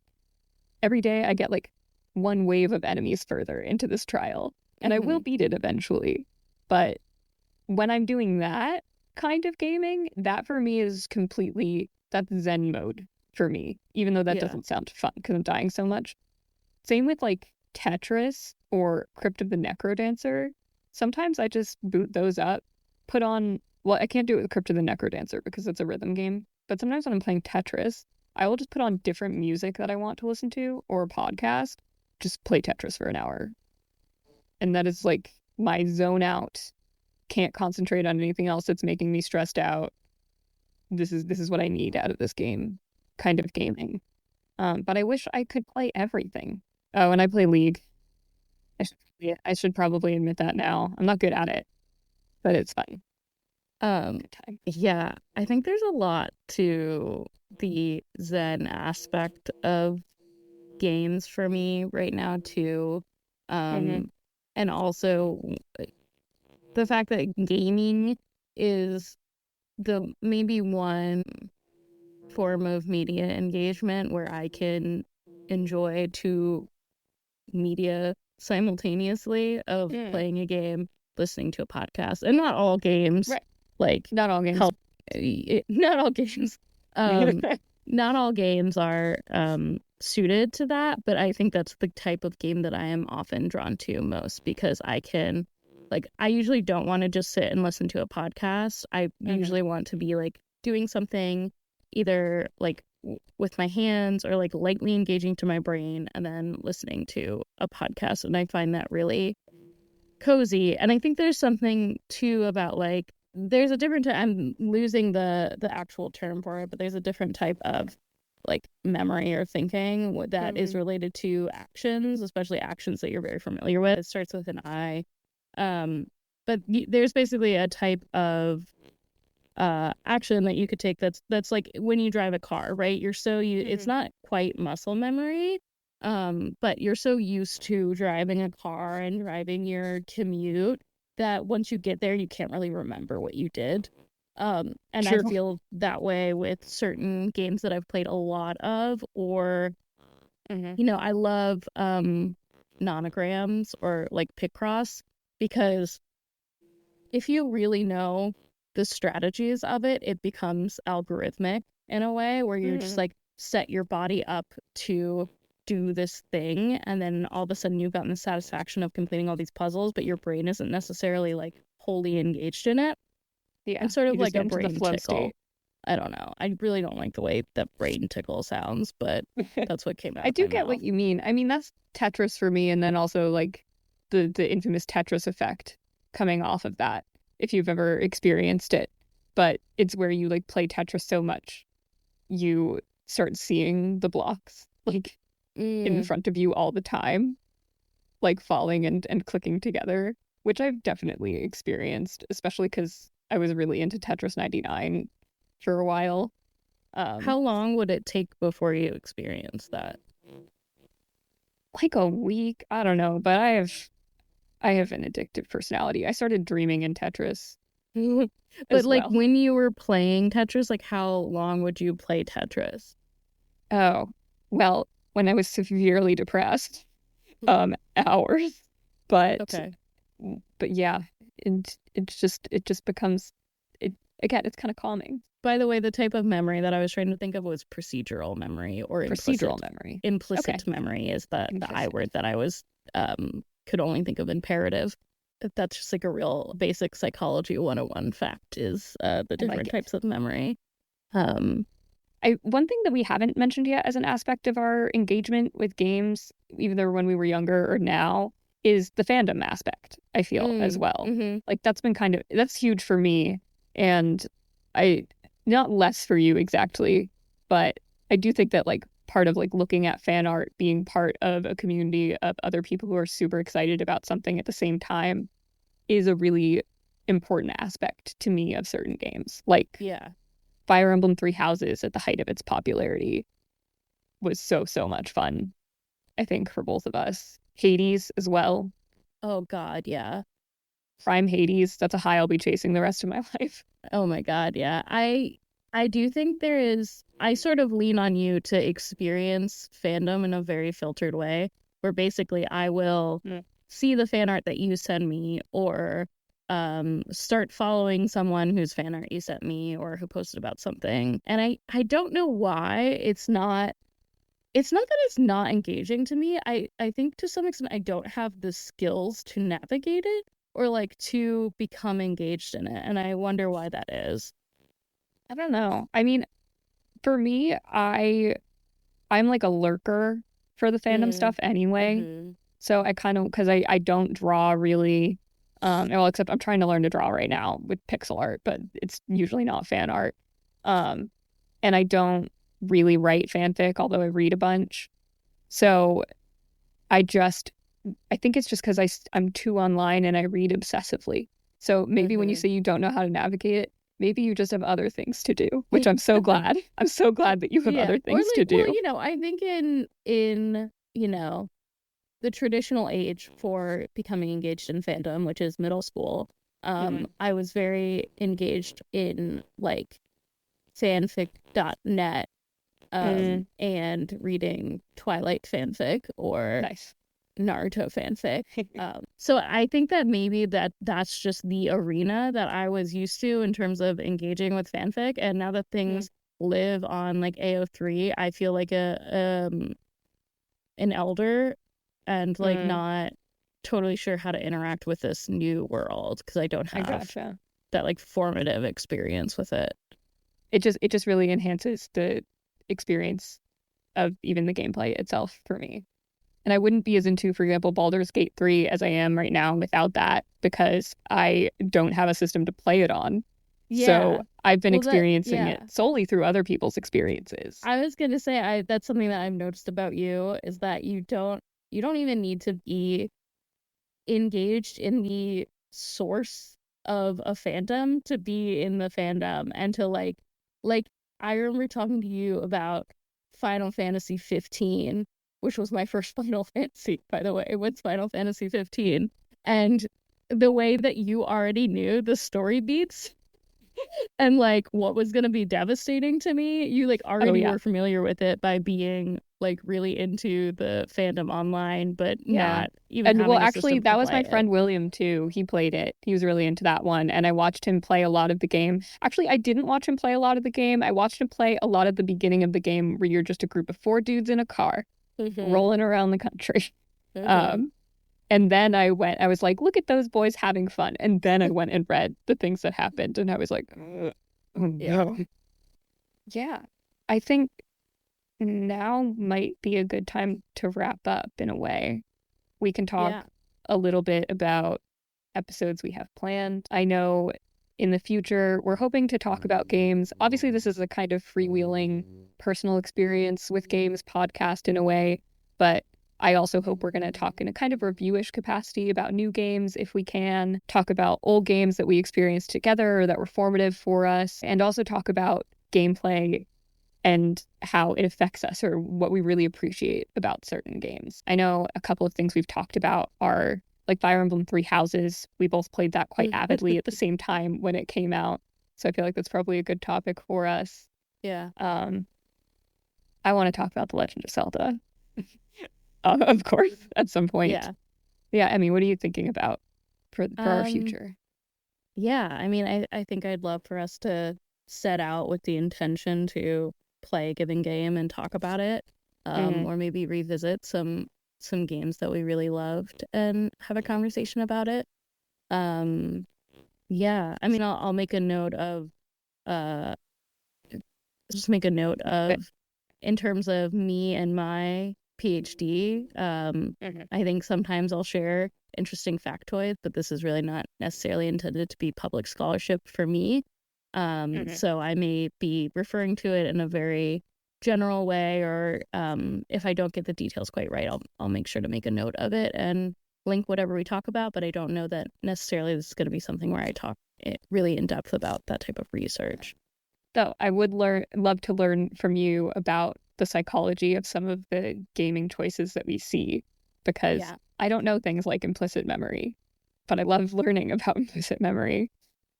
Every day I get like one wave of enemies further into this trial, and I will beat it eventually. But when I'm doing that kind of gaming, that for me is that's Zen mode for me, even though that doesn't sound fun because I'm dying so much. Same with like Tetris or Crypt of the Necrodancer. Sometimes I just boot those up, put on, well, I can't do it with Crypt of the Necrodancer because it's a rhythm game, but sometimes when I'm playing Tetris, I will just put on different music that I want to listen to or a podcast, just play Tetris for an hour. And that is like my zone out, can't concentrate on anything else that's making me stressed out. This is what I need out of this game kind of gaming. But I wish I could play everything. Oh, and I play League. I should probably admit that now. I'm not good at it, but it's fun. Good time. Yeah, I think there's a lot to the Zen aspect of games for me right now too. And also the fact that gaming is the maybe one form of media engagement where I can enjoy two media simultaneously of playing a game, listening to a podcast. And not all games, right. Like not all games, not all games, not all games are suited to that. But I think that's the type of game that I am often drawn to most because I can, like, I usually don't want to just sit and listen to a podcast. I usually want to be like doing something either like with my hands or like lightly engaging to my brain and then listening to a podcast. And I find that really cozy. And I think there's something too about like, there's a different I'm losing the actual term for it, but there's a different type of like memory or thinking that is related to actions, especially actions that you're very familiar with. It starts with an I. But there's basically a type of action that you could take that's like when you drive a car, right? You're so it's not quite muscle memory, but you're so used to driving a car and driving your commute that once you get there you can't really remember what you did. And I feel that way with certain games that I've played a lot of, or I love nonograms or like Picross, because if you really know the strategies of it, it becomes algorithmic in a way where you just like set your body up to do this thing, and then all of a sudden you've gotten the satisfaction of completing all these puzzles, but your brain isn't necessarily like wholly engaged in it. Yeah, and sort of like a brain tickle. I don't know. I really don't like the way that brain tickle sounds, but that's what came out I of do my get what mouth. you mean. I mean, that's Tetris for me, and then also like the infamous Tetris effect coming off of that, if you've ever experienced it. But it's where you like play Tetris so much, you start seeing the blocks like in Mm, front of you all the time, like falling and clicking together, which I've definitely experienced, especially because I was really into Tetris 99 for a while. Um, how long would it take before you experience that? like a week, I don't know, but I have an addictive personality. I started dreaming in Tetris But as like well. when you were playing Tetris, like how long would you play Tetris? Oh, well, when I was severely depressed, hours. But Okay. but yeah, and it just becomes it again, it's kind of calming. By the way, the type of memory that I was trying to think of was procedural memory or Procedural implicit. memory. Okay. Implicit memory is the I Implicit. word that I was could only think of imperative. That's just like a real basic psychology 101 fact is the I like different it. types of memory. Um I one thing that we haven't mentioned yet as an aspect of our engagement with games, either when we were younger or now, is the fandom aspect, I feel, as well. mm-hmm. Like that's huge for me. And I not less for you exactly, but I do think that like part of like looking at fan art being part of a community of other people who are super excited about something at the same time is a really important aspect to me of certain games. Like Yeah. Fire Emblem Three Houses at the height of its popularity was so much fun, I think, for both of us. Hades as well. Oh God, yeah. Prime Hades, that's a high I'll be chasing the rest of my life. Oh my God, yeah. I do think there is I sort of lean on you to experience fandom in a very filtered way, where basically I will Mm. see the fan art that you send me or start following someone whose fan art you sent me or who posted about something. And I don't know why it's not that it's not engaging to me. I think to some extent I don't have the skills to navigate it or like to become engaged in it. And I wonder why that is. I don't know. I mean, for me, I'm like a lurker for the fandom Mm, stuff anyway. mm-hmm. So I kind of because I don't draw really well except I'm trying to learn to draw right now with pixel art, but it's usually not fan art. Um and I don't really write fanfic, although I read a bunch. So I just, I think it's just because I'm too online and I read obsessively. So maybe when you Mm-hmm. say you don't know how to navigate it, maybe you just have other things to do, which I'm so glad. I'm so glad that you have Yeah. other Or things to like, well, do. I think in the traditional age for becoming engaged in fandom, which is middle school, Mm, I was very engaged in like fanfic.net mm, and reading Twilight fanfic or nice. Naruto fanfic. So I think that maybe that's just the arena that I was used to in terms of engaging with fanfic. And now that Mm, things live on like AO3, I feel like a an elder and like mm, not totally sure how to interact with this new world because I don't I have gotcha. that like formative experience with it. It just really enhances the experience of even the gameplay itself for me. And I wouldn't be as into, for example, Baldur's Gate 3 as I am right now without that because I don't have a system to play it on. Yeah. So I've been Well, that experiencing it yeah. solely through other people's experiences. I was gonna say I that's something that I've noticed about you is that you don't even need to be engaged in the source of a fandom to be in the fandom and to like I remember talking to you about Final Fantasy 15, which was my first Final Fantasy, by the way. It was Final Fantasy 15. And the way that you already knew the story beats and like what was going to be devastating to me, you like Oh, already yeah. were familiar with it by being like really into the fandom online but Yeah. not even And well, having a actually, system to that was play my it. friend William too. He played it. He was really into that one. And I watched him play a lot of the game. Actually, I didn't watch him play a lot of the game. I watched him play a lot of the beginning of the game where you're just a group of four dudes in a car Mhm. rolling around the country. Mhm. Um, And then I was like, look at those boys having fun. And then I went and read the things that happened. And I was like, oh Yeah. no. Yeah, I think now might be a good time to wrap up in a way. We can Yeah. talk a little bit about episodes we have planned. I know in the future we're hoping to talk about games. Obviously, this is a kind of freewheeling personal experience with games podcast in a way, but I also hope we're going to talk in a kind of reviewish capacity about new games if we can, talk about old games that we experienced together or that were formative for us, and also talk about gameplay and how it affects us or what we really appreciate about certain games. I know a couple of things we've talked about are like Fire Emblem Three Houses. We both played that quite avidly at the same time when it came out. So I feel like that's probably a good topic for us. Yeah. I want to talk about The Legend of Zelda, of course, at some point. Yeah. Yeah, Emmy, what are you thinking about for our Um, future? yeah, I mean, I think I'd love for us to set out with the intention to play a given game and talk about it, Mm-hmm. or maybe revisit some games that we really loved and have a conversation about it. Um, yeah, I mean, I'll make a note of uh just make a note of in terms of me and my PhD. Mm-hmm. I think sometimes I'll share interesting factoids, but this is really not necessarily intended to be public scholarship for me. Mm-hmm. So I may be referring to it in a very general way, or if I don't get the details quite right, I'll make sure to make a note of it and link whatever we talk about. But I don't know that necessarily this is going to be something where I talk really in depth about that type of research. So I would love to learn from you about the psychology of some of the gaming choices that we see, because Yeah, I don't know things like implicit memory, but I love learning about implicit memory,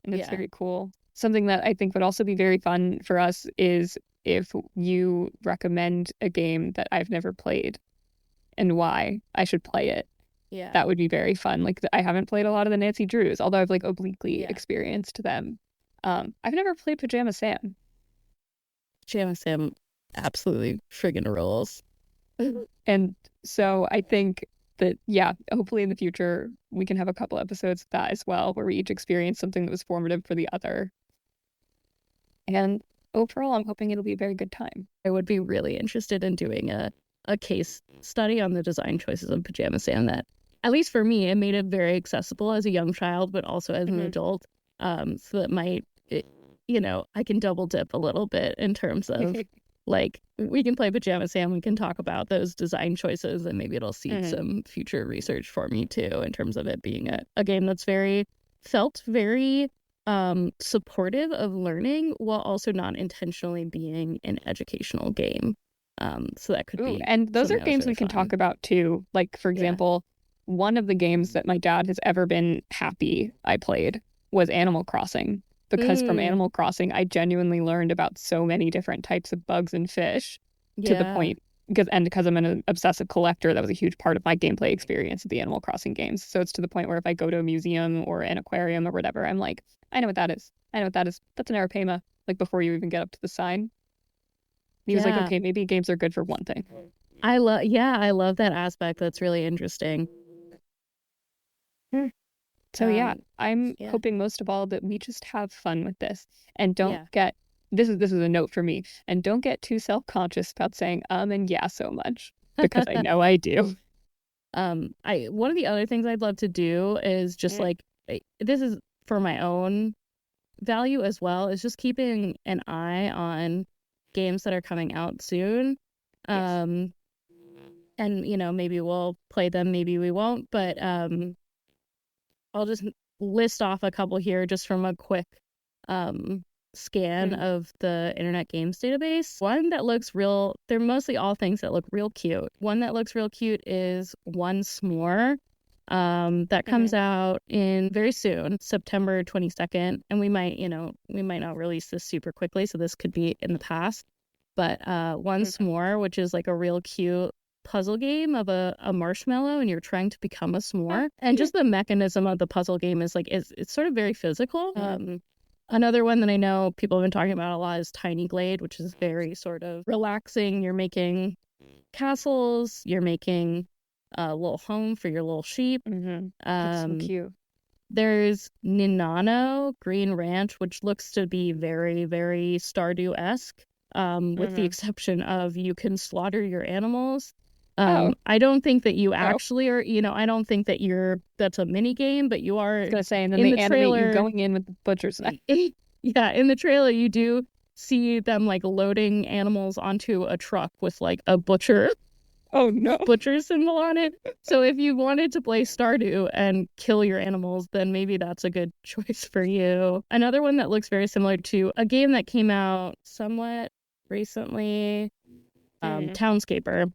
and it's yeah, very cool. Something that I think would also be very fun for us is if you recommend a game that I've never played and why I should play it. yeah, That would be very fun. Like I haven't played a lot of the Nancy Drews, although I've like obliquely yeah. experienced them. I've never played Pajama Sam. Jam Sam absolutely friggin' rules. And so I think that, yeah, hopefully in the future we can have a couple episodes of that as well, where we each experience something that was formative for the other. And overall, I'm hoping it'll be a very good time. I would be really interested in doing a case study on the design choices of Pajama Sam that, at least for me, it made it very accessible as a young child, but also as an Mm-hmm. adult. So that I can double dip a little bit in terms of like we can play Pajama Sam, we can talk about those design choices, and maybe it'll seed Mm-hmm. some future research for me too, in terms of it being a game that's felt very supportive of learning while also not intentionally being an educational game. So that could Ooh, be and those something are that was games really we can talk fun. about too. Like, for Yeah. example, one of the games that my dad has ever been happy I played was Animal Crossing. Because from Mm, Animal Crossing, I genuinely learned about so many different types of bugs and fish to the yeah. point, because I'm an obsessive collector, that was a huge part of my gameplay experience of the Animal Crossing games. So it's to the point where if I go to a museum or an aquarium or whatever, I'm like, I know what that is. I know what that is. That's an arapaima. Like before you even get up to the sign. He was like, Yeah. okay, maybe games are good for one thing. I love that aspect. That's really interesting. Hmm. So yeah, Um, I'm yeah. hoping most of all that we just have fun with this and don't Yeah. get this is a note for me, and don't get too self-conscious about saying and yeah so much, because I know I do. I one of the other things I'd love to do is just Mm, like this is for my own value as well, is just keeping an eye on games that are coming out soon. yes. Um, and maybe we'll play them, maybe we won't, but I'll just list off a couple here just from a quick um scan Mm, of the Internet Games Database. One that looks real, they're mostly all things that look real cute. One that looks real cute is Once More. That mm-hmm, comes out in very soon, September 22nd, and we might not release this super quickly, so this could be in the past. But Once mm-hmm. More, which is like a real cute puzzle game of a marshmallow, and you're trying to become a s'more, and just the mechanism of the puzzle game is like it's sort of very physical. Another one that I know people have been talking about a lot is Tiny Glade, which is very sort of relaxing. You're making castles, you're making a little home for your little sheep. Mm-hmm. That's so um cute. there's Ninano Green Ranch, which looks to be very, very Stardew-esque. with the exception of you can slaughter your animals. Oh, I don't think that you oh. actually are, I don't think that that's a mini game, but you I are was gonna say, and then in they the animate you trailer. going in with the butcher's knife. Yeah, in the trailer, you do see them like loading animals onto a truck with like a Oh no. butcher symbol on it. So if you wanted to play Stardew and kill your animals, then maybe that's a good choice for you. Another one that looks very similar to a game that came out somewhat recently, Townscaper.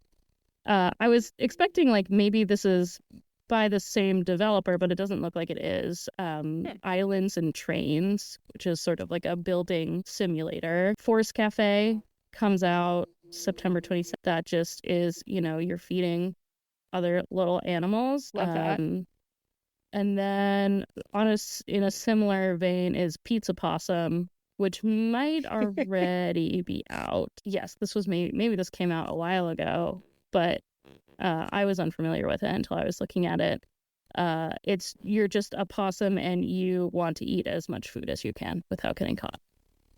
I was expecting like maybe this is by the same developer, but it doesn't look like it is. Islands and Trains, which is sort of like a building simulator. Forest Cafe comes out September 27th. That just is, you're feeding other little animals. Love that. And then in a similar vein is Pizza Possum, which might already be out. Yes, this was maybe this came out a while ago, but I was unfamiliar with it until I was looking at it. You're just a possum and you want to eat as much food as you can without getting caught.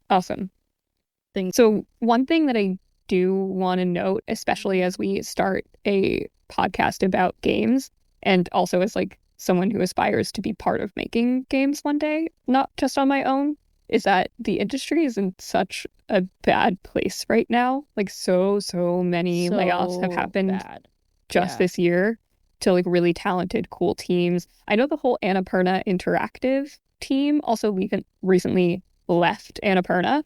Awesome. Things. So one thing that I do want to note, especially as we start a podcast about games, and also as like someone who aspires to be part of making games one day, not just on my own, is that the industry is in such a bad place right now. Like so many layoffs have happened just this year to like really talented, cool teams. I know the whole Annapurna Interactive team also recently left Annapurna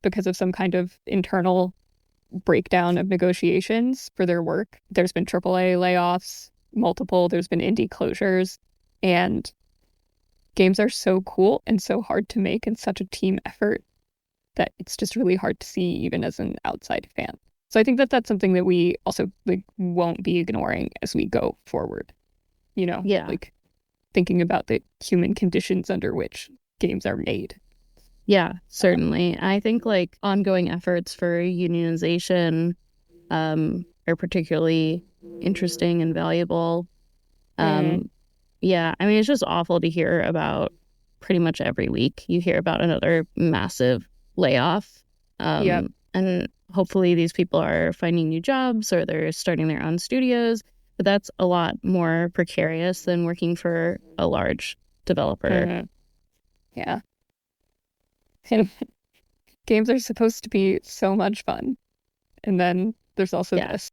because of some kind of internal breakdown of negotiations for their work. There's been AAA layoffs, multiple, there's been indie closures, and games are so cool and so hard to make and such a team effort that it's just really hard to see even as an outside fan. So I think that that's something that we also like won't be ignoring as we go forward. Yeah. Like thinking about the human conditions under which games are made. Yeah, certainly. I think like ongoing efforts for unionization are particularly interesting and valuable. Yeah, I mean, it's just awful to hear about pretty much every week. You hear about another massive layoff. And hopefully these people are finding new jobs or they're starting their own studios. But that's a lot more precarious than working for a large developer. Yeah. And games are supposed to be so much fun. And then there's also this.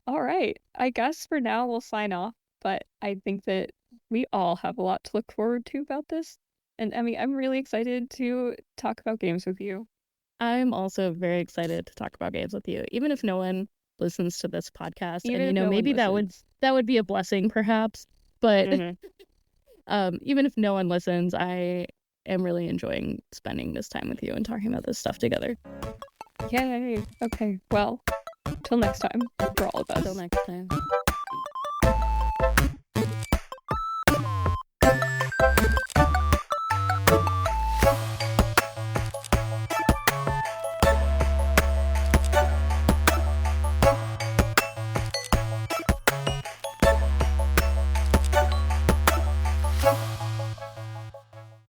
All right. I guess for now we'll sign off, but I think that we all have a lot to look forward to about this. And Emmy, I'm really excited to talk about games with you. I'm also very excited to talk about games with you, even if no one listens to this podcast. Even and if no maybe one that would be a blessing, perhaps. But Mm-hmm. even if no one listens, I am really enjoying spending this time with you and talking about this stuff together. Yay. Okay. Well, till next time for all of us. Till next time.